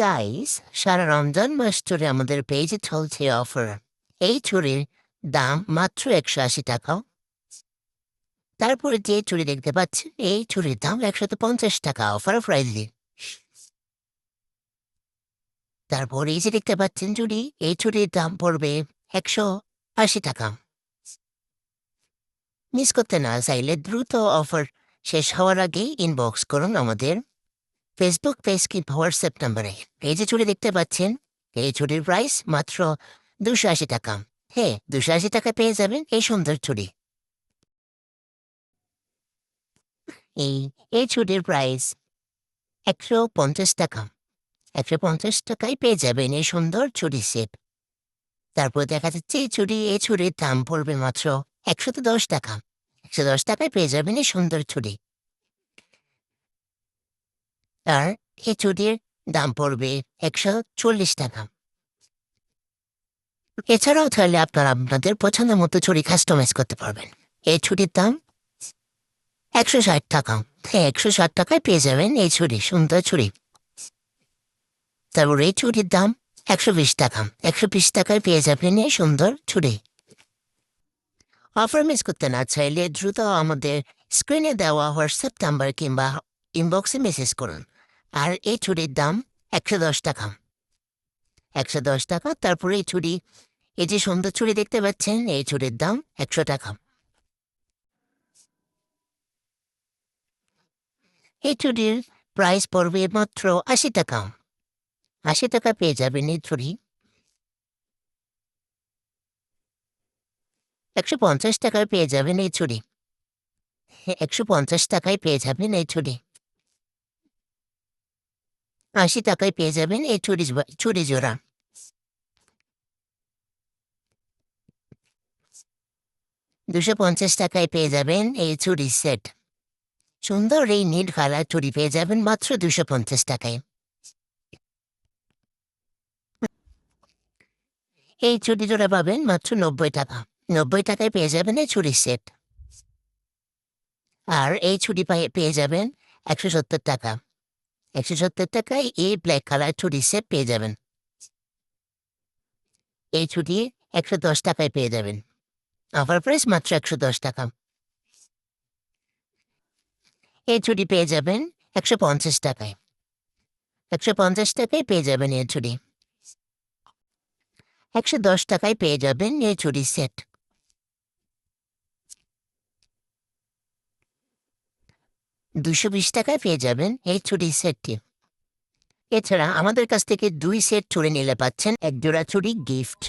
Guys, সারা রমজান মাস ধরে আমাদের পেজে চলছে অফার। এই চুড়ির দাম মাত্র 180 টাকা। তারপরে যে চুড়ি দেখতে পাচ্ছেন, এই চুড়ির দাম 150 টাকা অফার প্রাইজে। তারপর এই যে দেখতে পাচ্ছেন চুড়ি, এই চুড়ির দাম পড়বে 180 টাকা। মিস করতে না চাইলে দ্রুত অফার শেষ হওয়ার আগেই ইনবক্স করুন আমাদের ফেসবুক পেজ কি হোয়াটসঅ্যাপ নাম্বারে। এই যে চুড়ি দেখতে পাচ্ছেন, এই চুড়ির প্রাইস মাত্র 280 টাকা। হ্যাঁ, 280 টাকা পেয়ে যাবেন এই সুন্দর চুড়ি। এই এই চুড়ির প্রাইস 150 টাকা। 150 টাকায় পেয়ে যাবেন এই সুন্দর চুড়ি সেট। তারপর দেখা যাচ্ছে এই চুড়ির দাম পড়বে মাত্র 110 টাকা। 110 টাকায় পেয়ে যাবেন এই সুন্দর চুড়ি। আর এই চুড়ির দাম পড়বে 140 টাকা। এছাড়াও চাইলে আপনারা আপনাদের পছন্দ মতো চুড়ি কাস্টমাইজ করতে পারবেন। এই চুড়ির দাম 160 টাকা। হ্যাঁ, 160 টাকায় পেয়ে যাবেন এই চুড়ি, সুন্দর চুড়ি। তারপর এই চুড়ির দাম 120 টাকা। 120 টাকায় পেয়ে যাবেন এই সুন্দর চুড়ি। অফার মিস করতে না চাইলে দ্রুত আমাদের স্ক্রিনে দেওয়া হোয়াটসঅ্যাপ নাম্বার কিংবা ইনবক্সে মেসেজ করুন। আর এই চুড়ির দাম 110 টাকা। 110 টাকা। তারপরে এই যে সুন্দর চুড়ি দেখতে পাচ্ছেন, এই চুড়ির দাম 100 টাকা। এই চুড়ির প্রাইস পড়বে মাত্র 80 টাকা। 80 টাকা পেয়ে যাবেন এই চুড়ি। 150 টাকায় পেয়ে যাবেন এই চুড়ি। 150 টাকায় পেয়ে যাবেন এই চুড়ি। 80 টাকায় পেয়ে যাবেন এই চুড়ি জোড়া। 250 টাকায় পেয়ে যাবেন এই চুড়ি সেট। সুন্দর এই নীল কালার চুড়ি পেয়ে যাবেন মাত্র 250 টাকায়। এই চুড়ি জোড়া পাবেন মাত্র 90 টাকা। 90 টাকায় পেয়ে যাবেন এই চুড়ি সেট। আর এই চুড়ি পেয়ে যাবেন 170 টাকা। 170 টাকায় এই ব্ল্যাক কালার চুড়ি সেট পেয়ে যাবেন। এই চুড়ি 110 টাকায় পেয়ে যাবেন। অফার প্রাইস মাত্র 110 টাকা। এই চুড়ি পেয়ে যাবেন 150 টাকায়। 150 টাকায় পেয়ে যাবেন এই চুড়ি। 110 টাকায় পেয়ে যাবেন এই চুড়ি সেট। 220 টাকায় পেয়ে যাবেন এই চুড়ি সেটটি। এছাড়া আমাদের কাছ থেকে 2 সেট চুড়ি নিলে পাচ্ছেন 1 জোড়া চুড়ি গিফট।